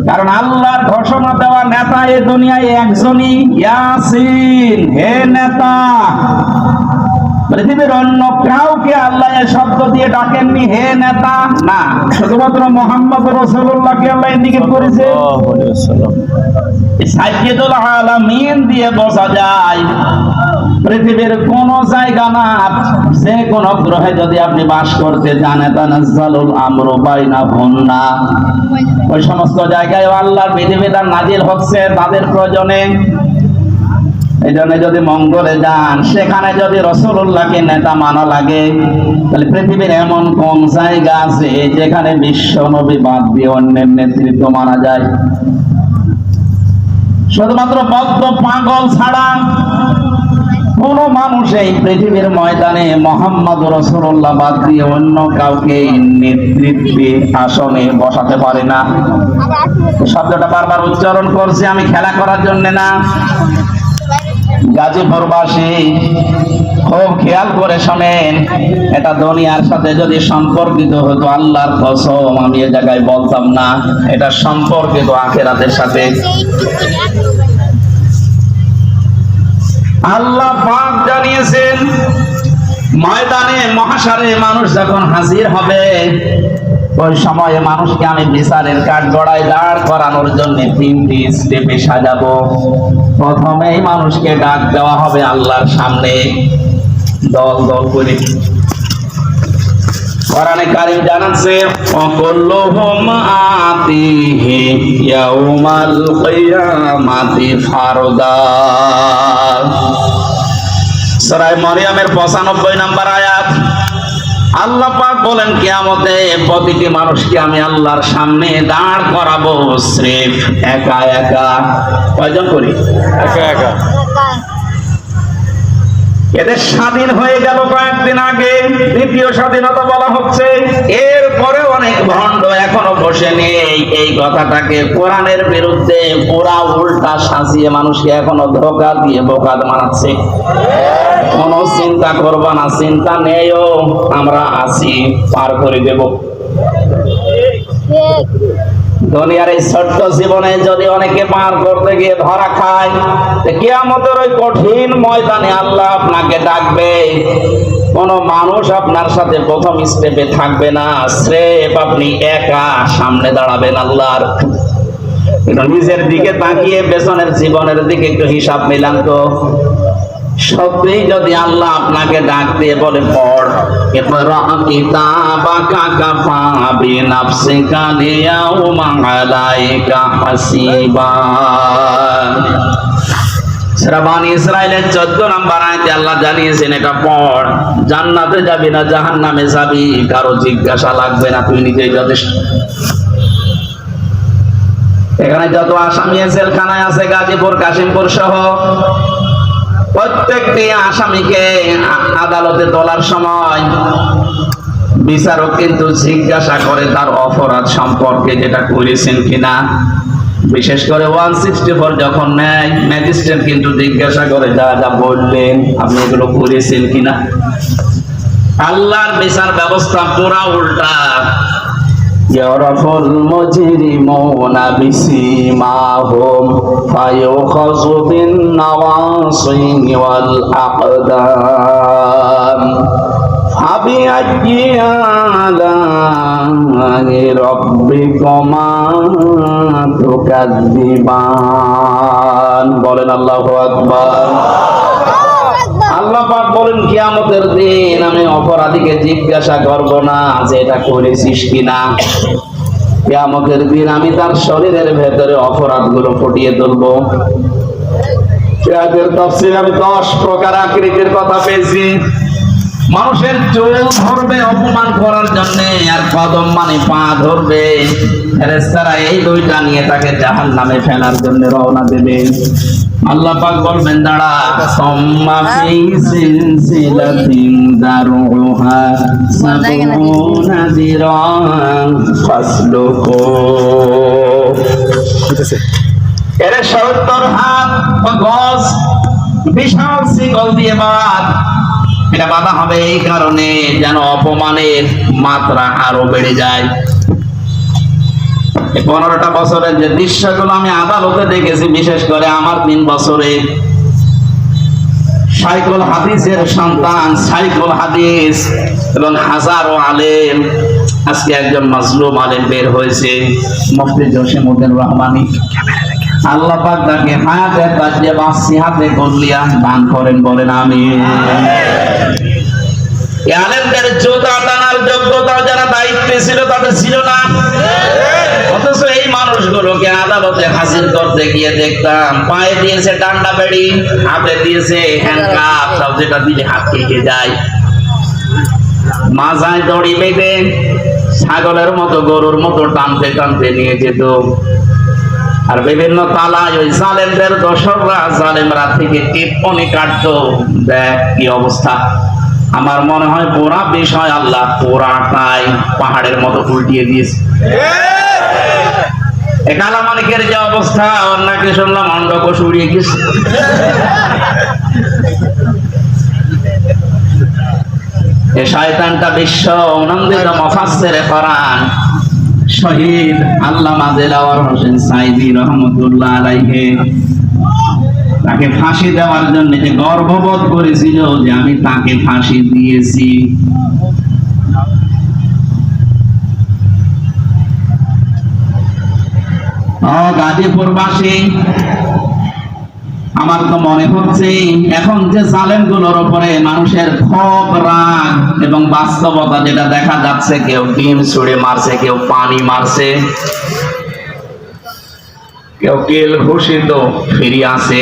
কারণ আল্লাহর ঘোষণা দেওয়া নেতা এই দুনিয়ায় একজনই, ইয়াসিন, হে নেতা। পৃথিবীর অন্য কাউকে আল্লাহ এই শব্দ দিয়ে ডাকেননি, হে নেতা, না, শুধুমাত্র মুহাম্মদ রাসূলুল্লাহকে আল্লাহ ইঙ্গিত করেছে। সাইয়্যিদুল আলামিন দিয়ে বোঝা যায় পৃথিবীর কোন জায়গা না, যে কোন গ্রহে যদি আপনি বাস করতে জানেন, তানাজ্জালুল আমরু বাইনাহুন্না, ওই সমস্ত জায়গায় আল্লাহর বিধিবিধান নাজিল হচ্ছে তাদের প্রয়োজনে। এই জন্য যদি মঙ্গলে যান, সেখানে যদি রাসূলুল্লাহকে নেতা মানা লাগে, তাহলে পৃথিবীর এমন কোন জায়গা আছে যেখানে বিশ্ব নবী বাদ দিয়ে অন্যের নেতৃত্ব মানা যায়? শুধুমাত্র বদ্ধ পাগল ছাড়া কোন মানুষ এই পৃথিবীর ময়দানে মুহাম্মদ রাসূলুল্লাহ বাদ দিয়ে অন্য কাউকে নেতৃত্বে আসনে বসাতে পারে না। শব্দটা বারবার উচ্চারণ করছি আমি খেলা করার জন্য না। গাজীপুরবাসী খুব খেয়াল করে শোনেন, এটা দুনিয়ার সাথে যদি সম্পর্কিত হতো, আল্লাহর কসম আমি এ জায়গায় বলতাম না, এটা সম্পর্কিত আখিরাতের সাথে। আল্লাহ পাক জানিয়েছেন, ময়দানে মহাশারে মানুষ যখন হাজির হবে, ওই সময়ে মানুষকে আমি বিচারের কাঠগড়ায় দাঁড় করানোর জন্য 3টি স্টেপে সাজাবো। প্রথমেই মানুষকে ডাক দেওয়া হবে আল্লাহর সামনে দল দল করে। কোরআনে কারীম জানাচ্ছে, ওয়াকুল্লুহুম আতিহি ইয়াউমাল কিয়ামাতি ফারদা। সূরা মারইয়ামের 95 নম্বর আয়াত। আল্লাহ পাক বলেন, কিয়ামতে প্রতিটি মানুষকে আমি আল্লাহর সামনে দাঁড় করাবো, স্রেফ একা একা। কয়জন করি? একা একা। এদের স্বাধীন হয়ে গেল কয়েকদিন আগে, দ্বিতীয় স্বাধীনতা বলা হচ্ছে। এরপরে অনেক ভণ্ড এখনো বসে নেই এই কথাটাকে কোরআনের বিরুদ্ধে পুরা উল্টা সাজিয়ে মানুষকে এখনো ধোঁকা দিয়ে বোকা বানাচ্ছে। কোনো চিন্তা করবা না, চিন্তা নেইও, আমরা আছি, পার করে দেব। দুনিয়ার এই ছোট্ট জীবনে যদি অনেকে পার করতে গিয়ে ধরা খায়, কিয়ামতের ওই কঠিন ময়দানে আল্লাহ আপনাকে ডাকবে। কোন মানুষ আপনার সাথে প্রথম স্টেপে থাকবে না, স্রেফ আপনি একা সামনে দাঁড়াবেন আল্লাহর। নিজের দিকে তাকিয়ে পেছনের জীবনের দিকে একটু হিসাব মিলান তো। সত্যি যদি আল্লাহ আপনাকে ডাক দিয়ে বলে, পড়, ইকরা কিতাবাকা কাফা বিনাফসিকা লিয়াউমা আলাইকা হাসিবা। সূরা বনী ইসরাঈলের 14 নম্বর আয়াতে আল্লাহ জানিয়েছেন, এটা পড়, জান্নাতে যাবি না জাহান্নামে যাবি, কারো জিজ্ঞাসা লাগবে না, তুই নিজেই যথেষ্ট। এখানে যত আসামি জেলখানায় আছে, গাজীপুর, কাশিমপুর সহ প্রত্যেকটি আসামিকে আদালতে তোলার সময় বিচারক কিন্তু জিজ্ঞাসা করে তার অপরাধ সম্পর্কে, যেটা করেছেন কিনা। বিশেষ করে 164 যখন নেয়, ম্যাজিস্ট্রেট কিন্তু জিজ্ঞাসা করে যা যা বললেন আপনি এগুলো করেছেন কিনা। আল্লাহর বিচার ব্যবস্থা পুরা উল্টা। ইয়ারাফুল মুজরিমুনা বিসিমাহুম ফায়ুখাযু বিন নাওয়াসি ওয়াল আকদাম ফাবিআইয়ি আলা'i রাব্বিকুমা তুকাযযিবান। বলেন আল্লাহু আকবার। আল্লাহ পাক বলেন, কিয়ামতের দিন আমি অপরাধীকে জিজ্ঞাসা করব না যে এটা করেছিস কিনা। কিয়ামতের দিন আমি তার শরীরের ভেতরে অপরাধগুলো ফুটিয়ে তুলবো। এর তাফসীরে আমি 10 প্রকার আকৃতির কথা পেয়েছি। মানুষের চুল ধরবে অপমান করার জন্য, আর কদম মানে পা ধরবে। ফেরেশতারা এই দুইটা নিয়ে তাকে জাহান্নামে ফেলার জন্য রওনা দেবে। আল্লাহ পাক বলবেন, দাঁড়া, সুম্মা ফি সিলসিলাতিন দারুহা সাবউনা যিরান ফাসলুকু। এর 70 হাত গজ বিশাল শিকল দিয়ে বাঁধ। এটা বাঁধা হবে এই কারণে যেন অপমানের মাত্রা আরো বেড়ে যায়। 15টা বছরের যে দৃশ্যগুলো আমি আদালতে দেখেছি, বিশেষ করে আমার 3 বছরে, শাইখুল হাদিসের সন্তান শাইখুল হাদিস এবং হাজারো আলেম, আজকে একজন মাজলুম আলেম বের হয়েছে, মুফতি জসিমউদ্দিন রহমানী। আল্লাহ পাক তাকে হায়াতে তাজিয়া বা সিহাতে গলিয়া দান করেন, বলেন আমিন। এই আলেমদের জোতা টানার যোগ্যতা যারা দায়িত্বে ছিল তাদের ছিল না, অথচ এই মানুষগুলোকে আদালতে হাজির করতে গিয়ে দেখতাম পায়ে দিয়েছে ডান্ডা বেড়ি, হাতে দিয়েছে হ্যান্ডকাপ, সব যেটা দিলে হাত কেটে যায়, মাজায় দড়ি বেঁধে ছাগলের মতো গরুর মতো টানতে টানতে নিয়ে যেত। আর বিভিন্ন তালায় ওই জালেমদের দোসররা জালেমরা থেকে টিপ্পনি কাটতো। দেখ কি অবস্থা। আমার মনে হয় পুরা বিষয় আল্লাহ পুরাটাই পাহাড়ের মতো উল্টিয়ে দিয়েছে। কালা মালিকের যে অবস্থা, ওর নাকি শুনলাম অন্ডকোষ উড়িয়ে গেছে। এই শয়তানটা বিশ্ব আনন্দিত মুফাসসিরে কোরআন শহীদ আল্লামা দেলাওয়ার হোসেন সাইদি রহমাতুল্লাহ আলাইহি, তাকে ফাঁসি দেওয়ার জন্য যে গর্ববোধ করেছিল যে আমি তাকে ফাঁসি দিয়েছি। গাজীপুরবাসী, আমার তো মনে হচ্ছে এখন যে জালেমগুলোর উপরে মানুষের ক্ষোভ, রাগ এবং বাস্তবতা যেটা দেখা যাচ্ছে, কেউ ডিম ছুঁড়ে মারছে, কেউ পানি মারছে, কেউ কেল ঘোষিত ফিরিয়ে আছে,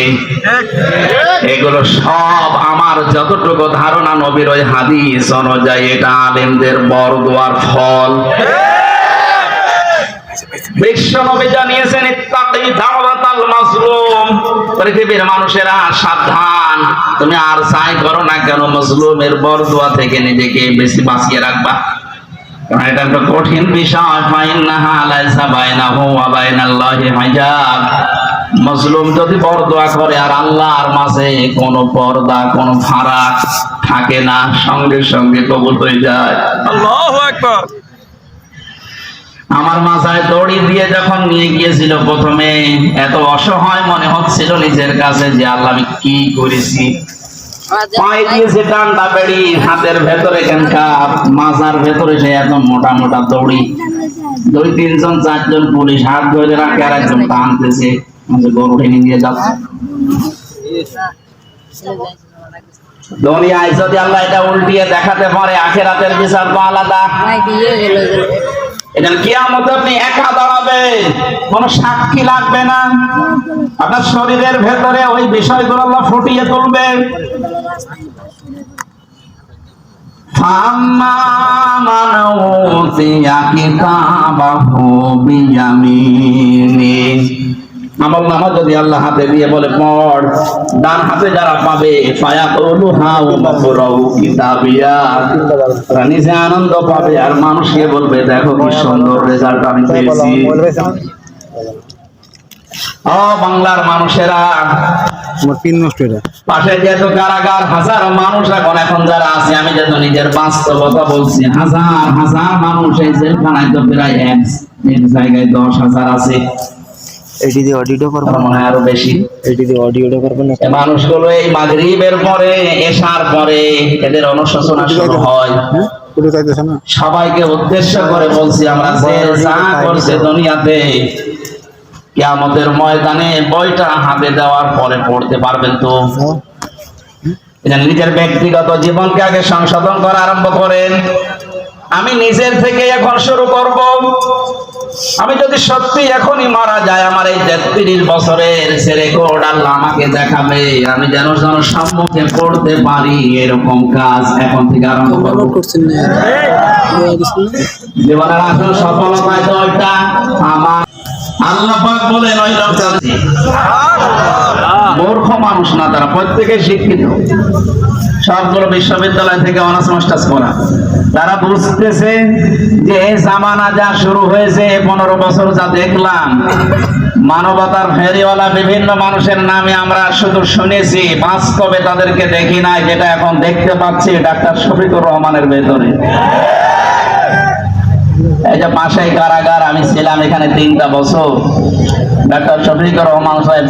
এগুলো সব আমার যতটুকু ধারণা নবীর ওই হাদিস অনুযায়ী এটা আলেমদের বরদোয়ার ফল। বিশ্ব নবী জানিয়েছেন ইত্তাকি দাওয়াতাল মাজলুম, পৃথিবীর মানুষেরা সাবধান, তুমি আর যাই করো না কেন মাজলুমের বরদোয়া থেকে নিজেকে বেশি বাঁচিয়ে রাখবা, কারণ এটা একটা কঠিন বিষয়। ফাইন্নাহা লাইসা বাইনাহু ওয়া বাইনাল্লাহি হিজাব, মাজলুম যদি বরদোয়া করে আর আল্লাহর মাঝে কোনো পর্দা, কোনো ফারাক থাকে না, সঙ্গে সঙ্গে কবুল হয়ে যায়। আল্লাহু আকবার। আমার মাথায় দড়ি দিয়ে যখন নিয়ে গিয়েছিল প্রথমে, এত অসহায় মনে হচ্ছিল নিজের কাছে যে আল্লাহ আমি কি করেছি। পায়ে দিয়েছে ডান্ডা বেড়ি, হাতের ভেতরে হ্যান্ডকাপ, মাজার ভেতরে সে এত মোটা মোটা দড়ি, 2-3 জন 4 জন পুলিশ হাত ধরে রাখে আর একজন টানতেছে, গরু টেনে নিয়ে যাচ্ছে। দুনিয়ায় যদি আল্লাহ এটা উল্টিয়ে দেখাতে পারে, আখিরাতের বিচার তো আলাদা। এটা কিয়ামতে আপনি একা দাঁড়াবেন, কোনো সাক্ষী লাগবে না, আপনার শরীরের ভেতরে ওই বিষয়গুলো আল্লাহ ফুটিয়ে তুলবে। ফাম্মা মান উতিয়া কিতাবাহু বিয়ামিনি, আমলনামা যদি আল্লাহ হাতে দিয়ে বলে পড়, ডান হাতে যারা পাবে ফায়াকুলু হাউ মাফরাউ কিতাবিয়া, তারা নিজে আনন্দ পাবে আর মানুষকে বলবে দেখো কি সুন্দর রেজাল্ট আমি পেয়েছি। ও বাংলার মানুষেরা, পাশে যেহেতু কারাগার, হাজার মানুষ এখন যারা আছে, আমি যেহেতু নিজের বাস্তবতা বলছি, হাজার হাজার মানুষ এই জেলখানায় তো প্রায় এক জায়গায় 10,000 আছে। আরো বেশি মানুষগুলো এই মাগরিবের পরে, এশার পরে এদের অনুশোচনা শুরু হয়। সবাইকে উদ্দেশ্য করে বলছি, আমরা যে যা করছে দুনিয়াতে, কিয়ামতের ময়দানে বইটা হাতে দেওয়ার পরে পড়তে পারবেন তো। নিজের ব্যক্তিগত জীবনকে আগে সংশোধন করা আরম্ভ করেন। আমি নিজের থেকে এখন শুরু করব। আমি যদি সত্যি এখনই মারা যায়, আমার এই 33 বছরের সে রেকর্ড আল্লাহ আমাকে দেখাবে, আমি যেন সম্মুখে পড়তে পারি এরকম কাজ এখন থেকে আরম্ভ করব। জীবনের আসল সফলতায় তো ওইটা আমার। আল্লাহ পাক বলেন ওই লোকটা মূর্খ মানুষ না, তারা প্রত্যেকে শিক্ষিত, সবগুলো বিশ্ববিদ্যালয় থেকে অনার্স মাস্টার্স করা। তারা বুঝতেছে যে এই জামানা যা শুরু হয়েছে, 15 বছর যা দেখলাম, মানবতার ফেরিওয়ালা বিভিন্ন মানুষের নামে আমরা শুধু শুনেছি, বাস্তবে তাদেরকে দেখি নাই, যেটা এখন দেখতে পাচ্ছি ডাক্তার শফিকুর রহমানের ভেতরে। এই যে পাশেই কারাগার, আমি ছিলাম এখানে 3টা বছর। ডক্টর শফিকুর রহমান সাহেব